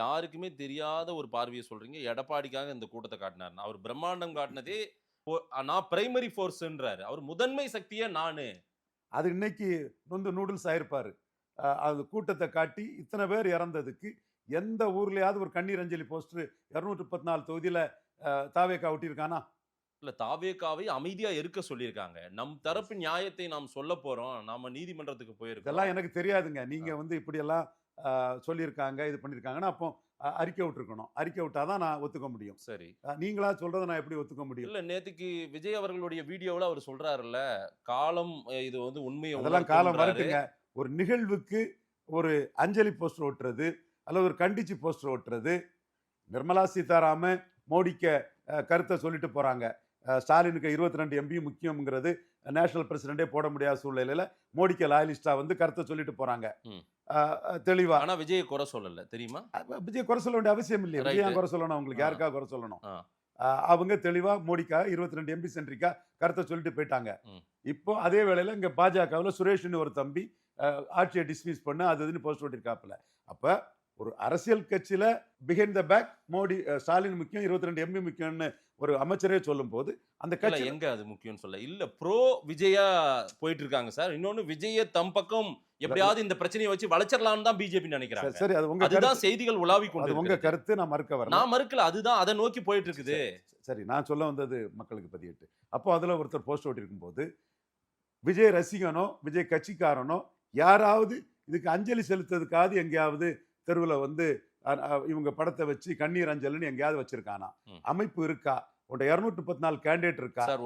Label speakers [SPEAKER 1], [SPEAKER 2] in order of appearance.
[SPEAKER 1] யாருக்குமே தெரியாத ஒரு பார்வைய சொல்றீங்க. எடப்பாடிக்காக இந்த கூட்டத்த காட்டினாருன்னு. அவர் பிரம்மாண்டம் காட்டினதே நான் பிரைமரி ஃபோர்ஸ்ன்றாரு. அவர் முதன்மை சக்தியே நானு.
[SPEAKER 2] அது இன்னைக்கு நொந்து நூடுல்ஸ் ஆயிருப்பாரு. அது கூட்டத்தை காட்டி இத்தனை பேர் இறந்ததுக்கு எந்த ஊர்லயாவது ஒரு கண்ணீர் அஞ்சலி போஸ்டர் 234 தொகுதியில தாவேக்கா ஒட்டியிருக்கானா?
[SPEAKER 1] இல்ல தாவேகாவை அமைதியா இருக்க சொல்லியிருக்காங்க. நம் தரப்பு நியாயத்தை நாம் சொல்லப் போறோம். நாம நீதிமன்றத்துக்கு போயிருக்கோம்.
[SPEAKER 2] இதெல்லாம் எனக்கு தெரியாதுங்க. நீங்க
[SPEAKER 1] ஆ.
[SPEAKER 2] வந்து இப்படியெல்லாம் சொல்லியிருக்காங்க, இது பண்ணியிருக்காங்கன்னா, அப்போ அறிக்கை விட்டுருக்கணும். அறிக்கை விட்டா தான் நான் ஒத்துக்க முடியும்.
[SPEAKER 1] சரி.
[SPEAKER 2] நீங்களா சொல்றத நான் எப்படி ஒத்துக்க முடியும்?
[SPEAKER 1] இல்ல நேத்துக்கு விஜய் அவர்களுடைய வீடியோவுல அவர் சொல்றாருல்ல, காலம் இது வந்து உண்மைய
[SPEAKER 2] அதெல்லாம் காலம்
[SPEAKER 1] உணர்த்தும்ன்றாரு.
[SPEAKER 2] வரட்டுங்க. ஒரு நிகழ்வுக்கு ஒரு அஞ்சலி போஸ்டர் ஒட்டுறது, அல்லது ஒரு கண்டிச்சு போஸ்டர் ஒட்டுறது, நிர்மலா சீதாராமன் மோடிக்கு கருத்தை சொல்லிட்டு போறாங்க. ஸ்டாலினுக்கு 22 எம்பி முக்கியம்ங்கிறது நேஷனல் பிரசிடென்டே போட முடியாத சூழ்நிலையில மோடிக்கு லாயலிஸ்டா வந்து கருத்தை சொல்லிட்டு போறாங்க.
[SPEAKER 1] ம்.
[SPEAKER 2] தெளிவா.
[SPEAKER 1] ஆனா விஜய குறை சொல்லல. தெரியுமா?
[SPEAKER 2] விஜய் குறை சொல்ல வேண்டிய அவசியம் இல்லையே. விஜய் ஏன்
[SPEAKER 1] ரைட்.
[SPEAKER 2] குறை சொல்லணும்? அவங்களுக்கு
[SPEAKER 1] ஆ.
[SPEAKER 2] யாருக்காக குறை சொல்லணும்?
[SPEAKER 1] ஆ.
[SPEAKER 2] அவங்க தெளிவா மோடிக்காக 22 எம்பி சென்ட்ரிக்கா கருத்தை சொல்லிட்டு போயிட்டாங்க.
[SPEAKER 1] ம்.
[SPEAKER 2] இப்போ அதே வேளையில இங்க பாஜகவில் சுரேஷ்னு ஒரு தம்பி ஆட்சியை டிஸ்மிஸ் பண்ண அது இதுன்னு போஸ்ட் ஓட்டிருக்காப்புல. அப்ப ஒரு அரசியல் கட்சியில behind the back Modi Stalin முக்கியம், 22 எம்பி முக்கியம்னு ஒரு அமைச்சரே சொல்லும் போது அந்த
[SPEAKER 1] இல்ல
[SPEAKER 2] கட்சி
[SPEAKER 1] எங்க அது முக்கியம்னு சொல்ல. இல்ல ப்ரோ விஜயா போயிட்டு இருக்காங்க சார். இன்னொன்னு விஜய தம் பக்கம் எப்படியாவது இந்த பிரச்சனையை வச்சு வளைச்சிடலாம்னு தான் பிஜேபி நினைக்கிறாங்க.
[SPEAKER 2] சரி, அது உங்க
[SPEAKER 1] அதுதான்
[SPEAKER 2] கருத்து.
[SPEAKER 1] செய்திகள் உலாவிக்
[SPEAKER 2] அது உங்க
[SPEAKER 1] கொண்டிருக்கிறது.
[SPEAKER 2] கருத்து, நான் மறுக்க வரல.
[SPEAKER 1] நான் மறுக்கல. அதுதான் அதை நோக்கி போயிட்டு இருக்குது.
[SPEAKER 2] சரி, நான் சொல்ல வந்தது மக்களுக்கு பதியட்டு. அப்போ அதுல ஒருத்தர் போஸ்ட் ஓட்டிருக்கும் போது விஜய் ரசிகனோ விஜய் கட்சிக்காரனோ யாராவது இதுக்கு அஞ்சலி செலுத்துறதுக்காவது எங்கேயாவது தெருவில் வந்து இவங்க படத்தை வச்சு கண்ணீர் அஞ்சலின்னு எங்கேயாவது வச்சிருக்கானா?
[SPEAKER 1] ம்.
[SPEAKER 2] அமைப்பு இருக்கா? உன்ட 234 கேண்டிடேட் இருக்கா?
[SPEAKER 1] சார்